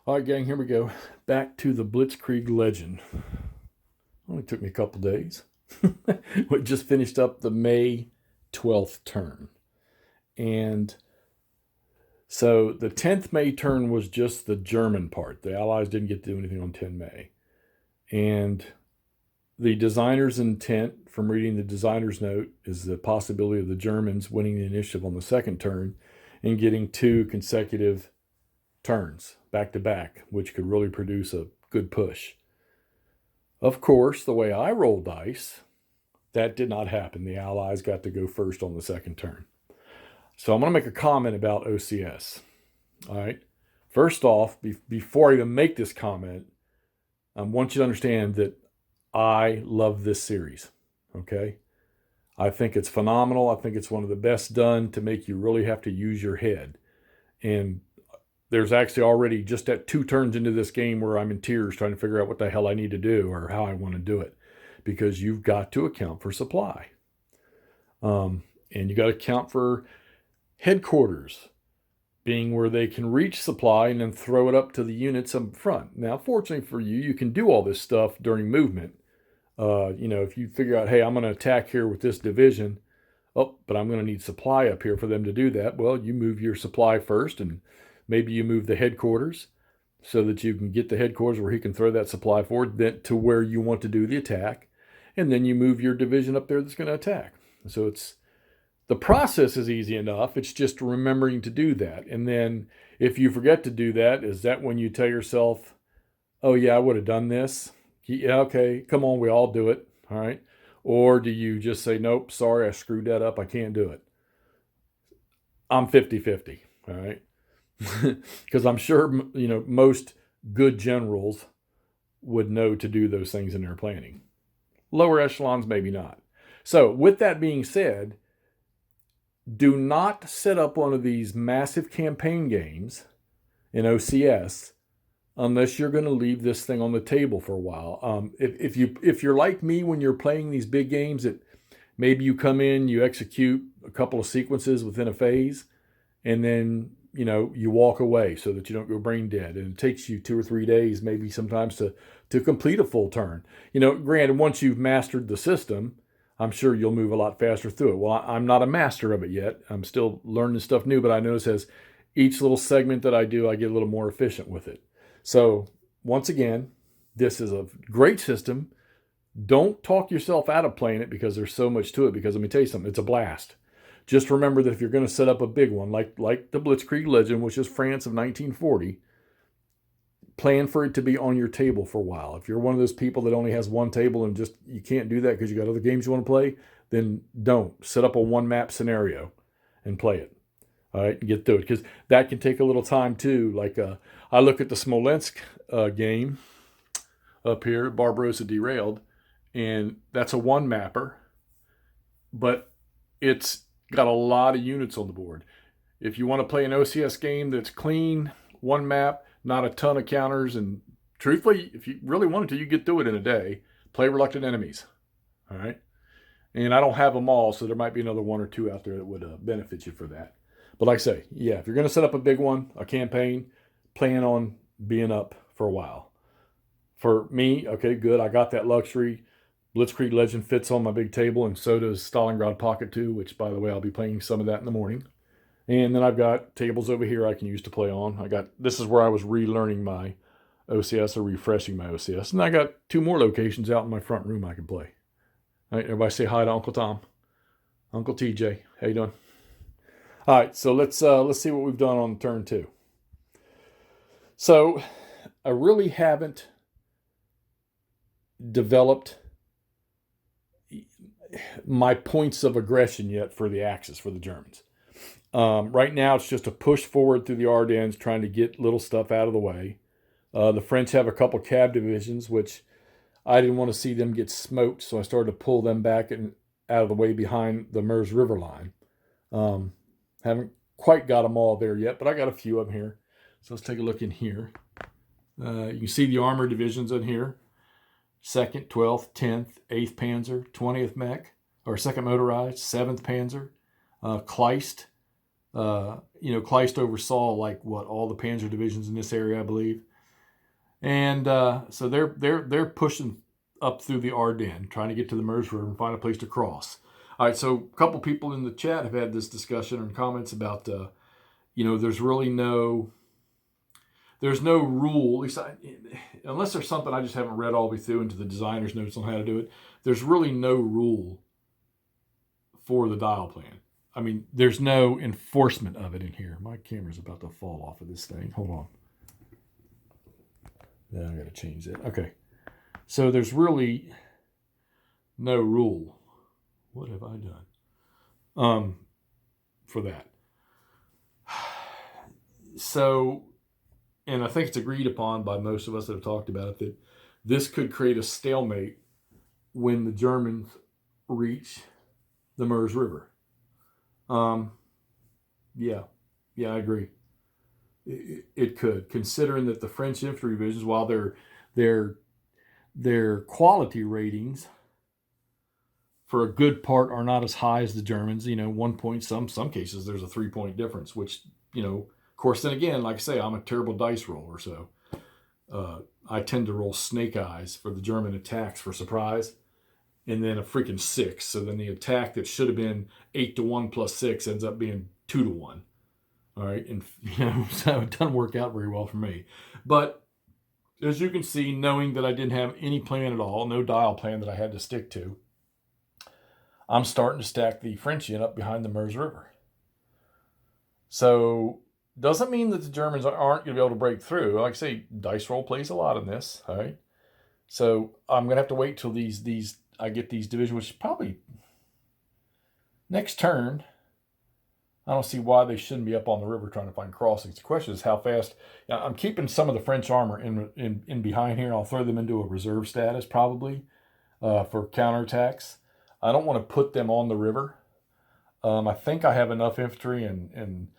All right, gang, here we go. Back to the Blitzkrieg legend. Only took me a couple days. We just finished up the May 12th turn. And so the 10th May turn was just the German part. The Allies didn't get to do anything on 10 May. And the designer's intent from reading the designer's note is the possibility of the Germans winning the initiative on the second turn and getting 2 consecutive turns back to back, which could really produce a good push. Of course, the way I roll dice, that did not happen. The Allies got to go first on the second turn. So I'm going to make a comment about OCS. All right. First off, before I even make this comment, I want you to understand that I love this series. Okay. I think it's phenomenal. I think it's one of the best done to make you really have to use your head. And there's actually already just at 2 turns into this game where I'm in tears trying to figure out what the hell I need to do or how I want to do it, because you've got to account for supply. And you got to account for headquarters being where they can reach supply and then throw it up to the units up front. Now, fortunately for you, you can do all this stuff during movement. If you figure out, hey, I'm going to attack here with this division, but I'm going to need supply up here for them to do that. Well, you move your supply first, and maybe you move the headquarters so that you can get the headquarters where he can throw that supply forward then to where you want to do the attack. And then you move your division up there that's going to attack. So the process is easy enough. It's just remembering to do that. And then if you forget to do that, is that when you tell yourself, oh yeah, I would have done this? Yeah, okay, come on, we all do it. All right. Or do you just say, nope, sorry, I screwed that up. I can't do it. I'm 50-50. All right. Because I'm sure, most good generals would know to do those things in their planning. Lower echelons, maybe not. So with that being said, do not set up one of these massive campaign games in OCS unless you're going to leave this thing on the table for a while. If you're like me when you're playing these big games, that maybe you come in, you execute a couple of sequences within a phase, and then you walk away so that you don't go brain dead. And it takes you 2 or 3 days, maybe sometimes to complete a full turn. Granted, once you've mastered the system, I'm sure you'll move a lot faster through it. Well, I'm not a master of it yet. I'm still learning stuff new, but I notice as each little segment that I do, I get a little more efficient with it. So once again, this is a great system. Don't talk yourself out of playing it because there's so much to it, because let me tell you something, it's a blast. Just remember that if you're going to set up a big one, like the Blitzkrieg Legend, which is France of 1940, plan for it to be on your table for a while. If you're one of those people that only has one table and just you can't do that because you got other games you want to play, then don't. Set up a one-map scenario and play it. All right, and get through it, because that can take a little time too. Like I look at the Smolensk game up here, Barbarossa Derailed, and that's a one-mapper, but it's got a lot of units on the board. If you want to play an OCS game that's clean, one map, not a ton of counters, and truthfully, if you really wanted to, you get through it in a day. Play Reluctant Enemies. All right? And I don't have them all, so there might be another 1 or 2 out there that would benefit you for that. But like I say, yeah, if you're going to set up a big one, a campaign, plan on being up for a while. For me, okay, good. I got that luxury. Blitzkrieg Legend fits on my big table, and so does Stalingrad Pocket 2, which, by the way, I'll be playing some of that in the morning. And then I've got tables over here I can use to play on. This is where I was relearning my OCS or refreshing my OCS. And I got 2 more locations out in my front room I can play. All right, everybody say hi to Uncle Tom. Uncle TJ, how you doing? All right, so let's see what we've done on turn 2. So I really haven't developed my points of aggression yet for the Axis, for the Germans. Right now, it's just a push forward through the Ardennes, trying to get little stuff out of the way. The French have a couple cab divisions, which I didn't want to see them get smoked, so I started to pull them back and out of the way behind the Meuse River line. Haven't quite got them all there yet, but I got a few of them here. So let's take a look in here. You can see the armor divisions in here. 2nd, 12th, 10th, 8th Panzer, 20th Mech, or 2nd Motorized, 7th Panzer, Kleist. Kleist oversaw all the Panzer divisions in this area, I believe. And so they're pushing up through the Ardennes, trying to get to the Meuse River and find a place to cross. All right, so a couple people in the chat have had this discussion and comments about, there's really there's no rule, at least unless there's something I just haven't read all the way through into the designer's notes on how to do it. There's really no rule for the dial plan. I mean, there's no enforcement of it in here. My camera's about to fall off of this thing. Hold on. Yeah, I got to change that. Okay. So there's really no rule. What have I done? For that. So, and I think it's agreed upon by most of us that have talked about it that this could create a stalemate when the Germans reach the Meuse River. Yeah, I agree. It could, considering that the French infantry divisions, while their quality ratings for a good part are not as high as the Germans. 1 point, some cases there's a 3-point difference, which, of course, then again, like I say, I'm a terrible dice roller, so I tend to roll snake eyes for the German attacks for surprise, and then a freaking 6. So then the attack that should have been 8-1 plus 6 ends up being 2-1. All right, and so it doesn't work out very well for me. But as you can see, knowing that I didn't have any plan at all, no dial plan that I had to stick to, I'm starting to stack the French in up behind the Meuse River. So doesn't mean that the Germans aren't going to be able to break through. Like I say, dice roll plays a lot in this. All right, so I'm going to have to wait till I get these divisions, which probably next turn. I don't see why they shouldn't be up on the river trying to find crossings. The question is how fast. I'm keeping some of the French armor in behind here. I'll throw them into a reserve status probably for counterattacks. I don't want to put them on the river. I think I have enough infantry and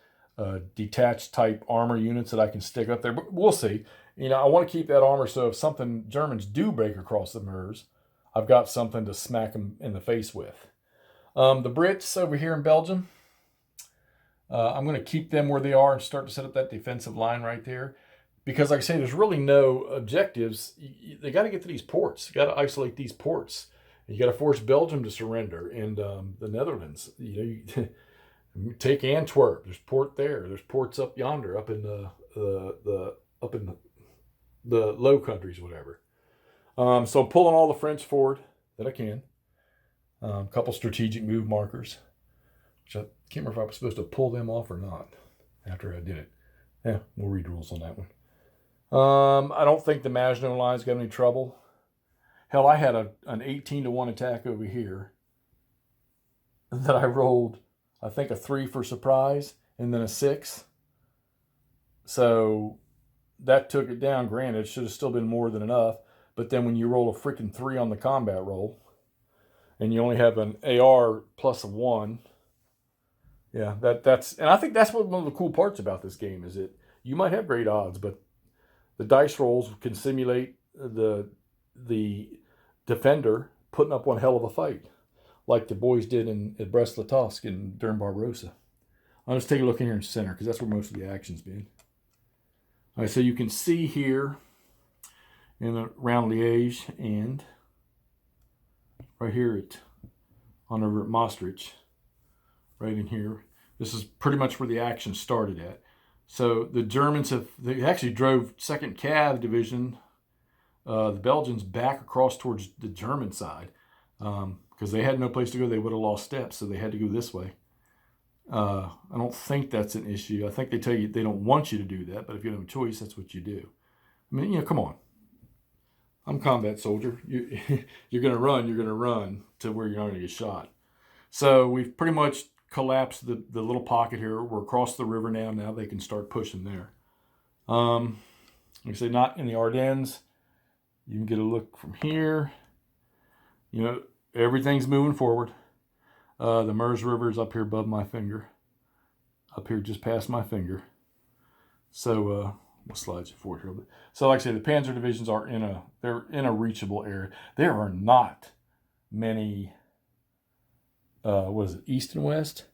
detached type armor units that I can stick up there. But we'll see. I want to keep that armor so if something Germans do break across the Meuse, I've got something to smack them in the face with. The Brits over here in Belgium, I'm going to keep them where they are and start to set up that defensive line right there. Because like I say, there's really no objectives. They got to get to these ports. You got to isolate these ports. You got to force Belgium to surrender. And the Netherlands, you take Antwerp. There's port there. There's ports up yonder, up in the Low Countries, whatever. So I'm pulling all the French forward that I can. A couple strategic move markers, which I can't remember if I was supposed to pull them off or not after I did it. Yeah, we'll read rules on that one. I don't think the Maginot Line's got any trouble. Hell, I had an 18-1 attack over here that I rolled, I think, a 3 for surprise and then a 6. So that took it down. Granted, it should have still been more than enough. But then when you roll a freaking 3 on the combat roll and you only have an AR plus a 1, yeah, that's, and I think that's one of the cool parts about this game is that you might have great odds, but the dice rolls can simulate the defender putting up one hell of a fight, like the boys did at Brest-Litovsk and during Barbarossa. I'll just take a look in here in center because that's where most of the action's been. All right, so you can see here around Liège and right here on over at Maastricht, right in here. This is pretty much where the action started at. So the Germans they actually drove 2nd Cav Division, the Belgians, back across towards the German side because they had no place to go. They would have lost steps, so they had to go this way. I don't think that's an issue. I think they tell you they don't want you to do that, but if you have a choice, that's what you do. I mean, come on. I'm a combat soldier. You're going to run to where you're not going to get shot. So we've pretty much collapsed the little pocket here. We're across the river now. Now they can start pushing there. Like I say, not in the Ardennes. You can get a look from here. Everything's moving forward. The Meuse River is up here above my finger. Up here just past my finger. So we'll slide you forward here. So like I say, the Panzer divisions are in a reachable area. There are not many east and west?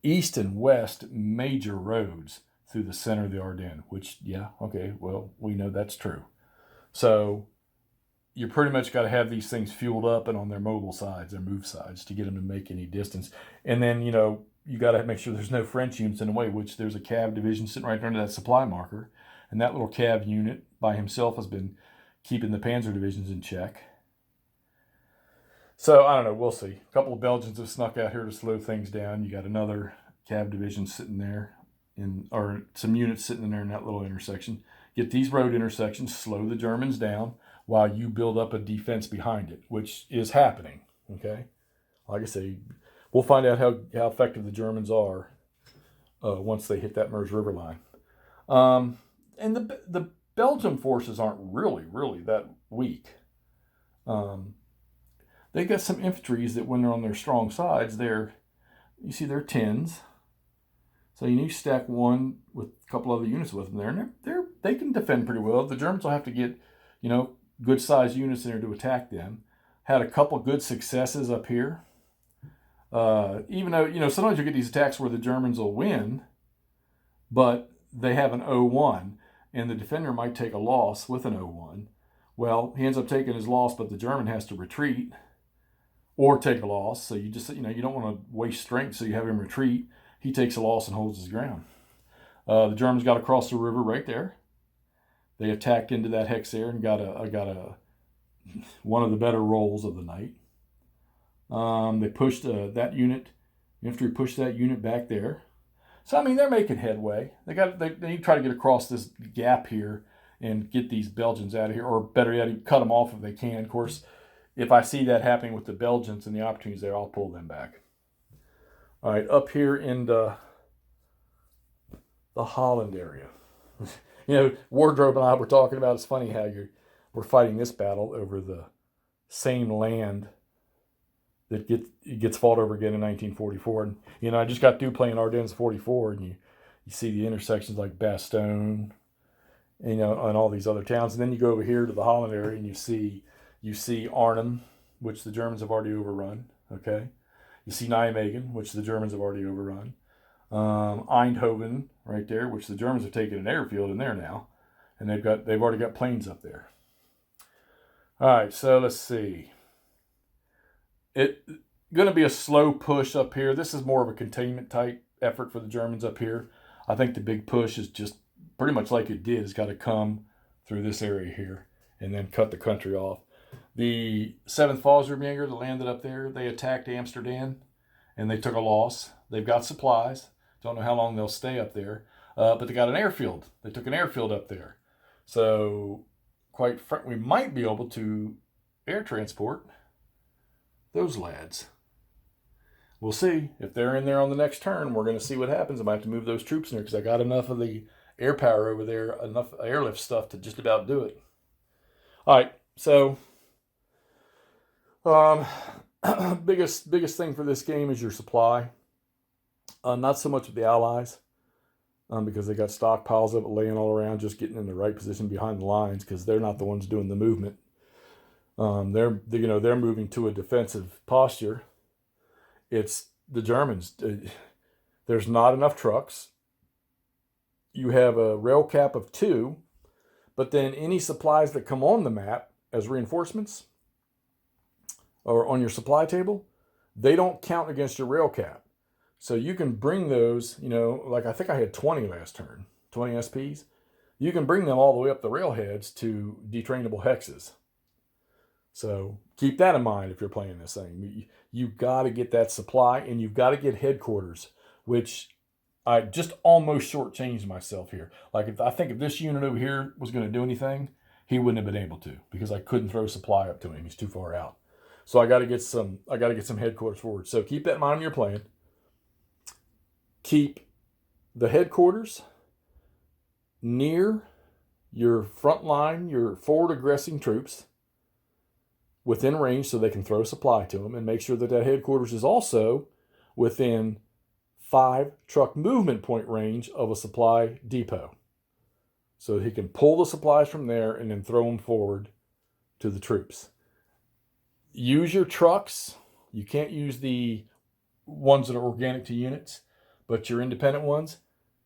East and west major roads through the center of the Ardennes, which, yeah, okay, well, we know that's true. So you pretty much got to have these things fueled up and on their mobile sides, their move sides, to get them to make any distance. And then, you know, you got to make sure there's no French units in the way, which there's a cav division sitting right under that supply marker. And that little cav unit by himself has been keeping the panzer divisions in check. So, I don't know, we'll see. A couple of Belgians have snuck out here to slow things down. You got another cav division sitting there, or some units sitting in there in that little intersection. Get these road intersections, slow the Germans down, while you build up a defense behind it, which is happening, okay? Like I say, we'll find out how effective the Germans are once they hit that Meuse River line. And the Belgian forces aren't really that weak. They got some infantries that when they're on their strong sides, you see they're 10s. So you stack one with a couple other units with them there, and they can defend pretty well. The Germans will have to get, you know, good sized units in there to attack them. Had a couple good successes up here. Even though, you know, sometimes you get these attacks where the Germans will win, but they have an 0-1, and the defender might take a loss with an 0-1. Well, he ends up taking his loss, but the German has to retreat or take a loss. So you just, you know, you don't want to waste strength, so you have him retreat. He takes a loss and holds his ground. The Germans got across the river right there. They attacked into that hex there and got one of the better rolls of the night. They pushed that unit. Infantry pushed that unit back there. So I mean, they're making headway. They need to try to get across this gap here and get these Belgians out of here, or better yet, cut them off if they can. Of course, if I see that happening with the Belgians and the opportunities there, I'll pull them back. All right, up here in the Holland area. You know, Wardrobe and I were talking about, it's funny how we're fighting this battle over the same land that gets fought over again in 1944. And, you know, I just got through playing Ardennes 44, and you see the intersections like Bastogne, and, you know, and all these other towns. And then you go over here to the Holland area, and you see Arnhem, which the Germans have already overrun, okay? You see Nijmegen, which the Germans have already overrun. Eindhoven right there, which the Germans have taken an airfield in there now, and they've already got planes up there. All right, so let's see. It's going to be a slow push up here. This is more of a containment type effort for the Germans up here. I think the big push is just pretty much like it did. It's got to come through this area here and then cut the country off. The 7th Volksrepubliek that landed up there, they attacked Amsterdam and they took a loss. They've got supplies. Don't know how long they'll stay up there. But they got an airfield. They took an airfield up there. So we might be able to air transport those lads. We'll see. If they're in there on the next turn, we're going to see what happens. I might have to move those troops in there because I got enough of the air power over there, enough airlift stuff to just about do it. All right, so biggest thing for this game is your supply. Not so much with the Allies, because they got stockpiles of it laying all around, just getting in the right position behind the lines because they're not the ones doing the movement. They're moving to a defensive posture. It's the Germans. There's not enough trucks. You have a rail cap of 2, but then any supplies that come on the map as reinforcements or on your supply table, they don't count against your rail cap. So you can bring those, you know, like I think I had 20 last turn, 20 SPs. You can bring them all the way up the railheads to detrainable hexes. So keep that in mind if you're playing this thing. You've got to get that supply, and you've got to get headquarters, which I just almost shortchanged myself here. Like I think if this unit over here was going to do anything, he wouldn't have been able to because I couldn't throw supply up to him. He's too far out. So I got to get some headquarters forward. So keep that in mind when you're playing. Keep the headquarters near your front line, your forward aggressing troops, within range so they can throw supply to them, and make sure that headquarters is also within 5 truck movement point range of a supply depot. So he can pull the supplies from there and then throw them forward to the troops. Use your trucks. You can't use the ones that are organic to units, but your independent ones,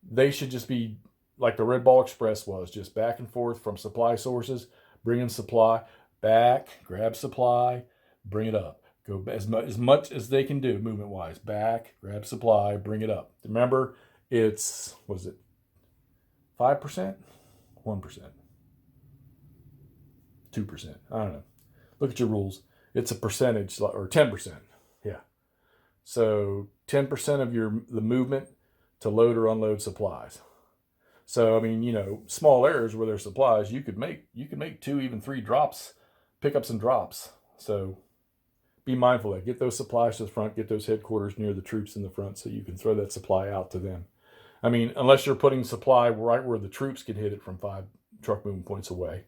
they should just be like the Red Ball Express was, just back and forth from supply sources, bring in supply, back, grab supply, bring it up. Go as much as they can do movement-wise. Back, grab supply, bring it up. Remember, it's, was it 5%? 1%? 2%? I don't know. Look at your rules. It's a percentage, or 10%. Yeah. So 10% of the movement to load or unload supplies. So, I mean, you know, small errors where there's supplies, you could make 2, even 3 drops, pickups and drops. So be mindful of that. Get those supplies to the front, get those headquarters near the troops in the front so you can throw that supply out to them. I mean, unless you're putting supply right where the troops can hit it from 5 truck movement points away.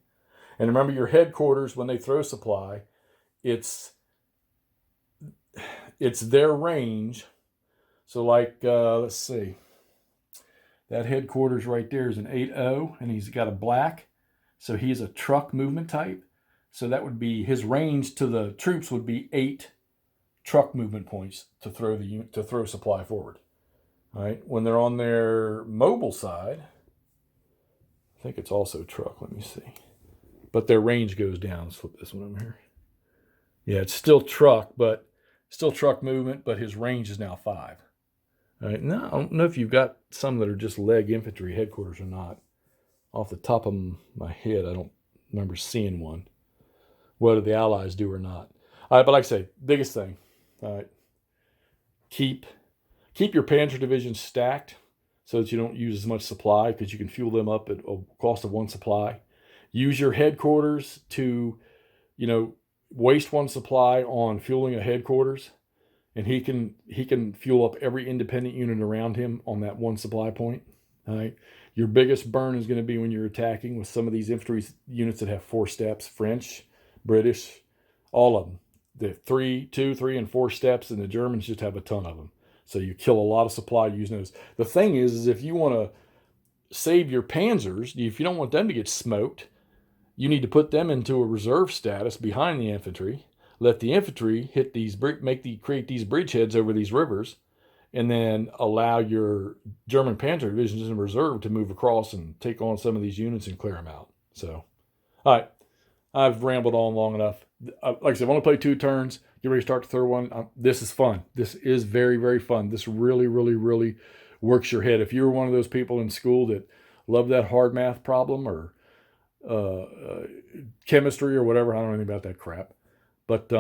And remember, your headquarters, when they throw supply, it's their range. So like, let's see, that headquarters right there is an 8-0, and he's got a black. So he's a truck movement type. So that would be, his range to the troops would be 8 truck movement points to throw supply forward. All right. When they're on their mobile side, I think it's also truck. Let me see. But their range goes down. Let's flip this one over here. Yeah, it's still truck, but still truck movement, but his range is now 5. All right. Now, I don't know if you've got some that are just leg infantry headquarters or not. Off the top of my head, I don't remember seeing one. Whether the Allies do or not. All right, but like I say, biggest thing, all right, keep your Panzer divisions stacked so that you don't use as much supply, because you can fuel them up at a cost of 1 supply. Use your headquarters to, you know, waste 1 supply on fueling a headquarters, and he can fuel up every independent unit around him on that 1 supply point. All right. Your biggest burn is going to be when you're attacking with some of these infantry units that have 4 steps, French, British, all of them. The 2, 3, and 4 steps, and the Germans just have a ton of them. So you kill a lot of supply using those. The thing is if you want to save your panzers, if you don't want them to get smoked, you need to put them into a reserve status behind the infantry. Let the infantry hit create these bridgeheads over these rivers, and then allow your German Panzer divisions in reserve to move across and take on some of these units and clear them out. So, all right. I've rambled on long enough. Like I said, I've only played 2 turns. Get ready to start the third one. This is fun. This is very, very fun. This really, really, really works your head. If you're one of those people in school that love that hard math problem or chemistry or whatever, I don't know anything about that crap. But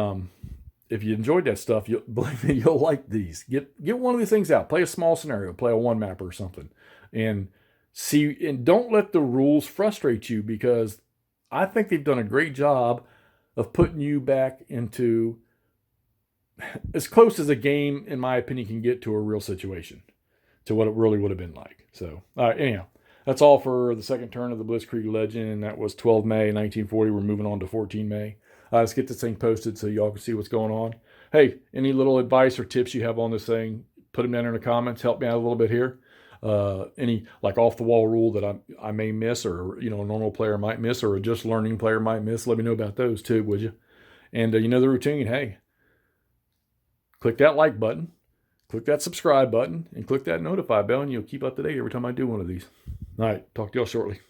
if you enjoyed that stuff, believe me, you'll like these. Get one of these things out. Play a small scenario. Play a 1-mapper or something. And don't let the rules frustrate you, because I think they've done a great job of putting you back into as close as a game, in my opinion, can get to a real situation, to what it really would have been like. So, all right, anyhow, that's all for the second turn of the Blitzkrieg Legend, and that was 12 May 1940. We're moving on to 14 May. Let's get this thing posted so y'all can see what's going on. Hey, any little advice or tips you have on this thing, put them down in the comments. Help me out a little bit here. Any like off the wall rule that I may miss, or a normal player might miss, or a just learning player might miss, let me know about those too, would you? And you know the routine. Hey, click that like button, click that subscribe button, and click that notify bell, and you'll keep up to date every time I do one of these. All right, talk to y'all shortly.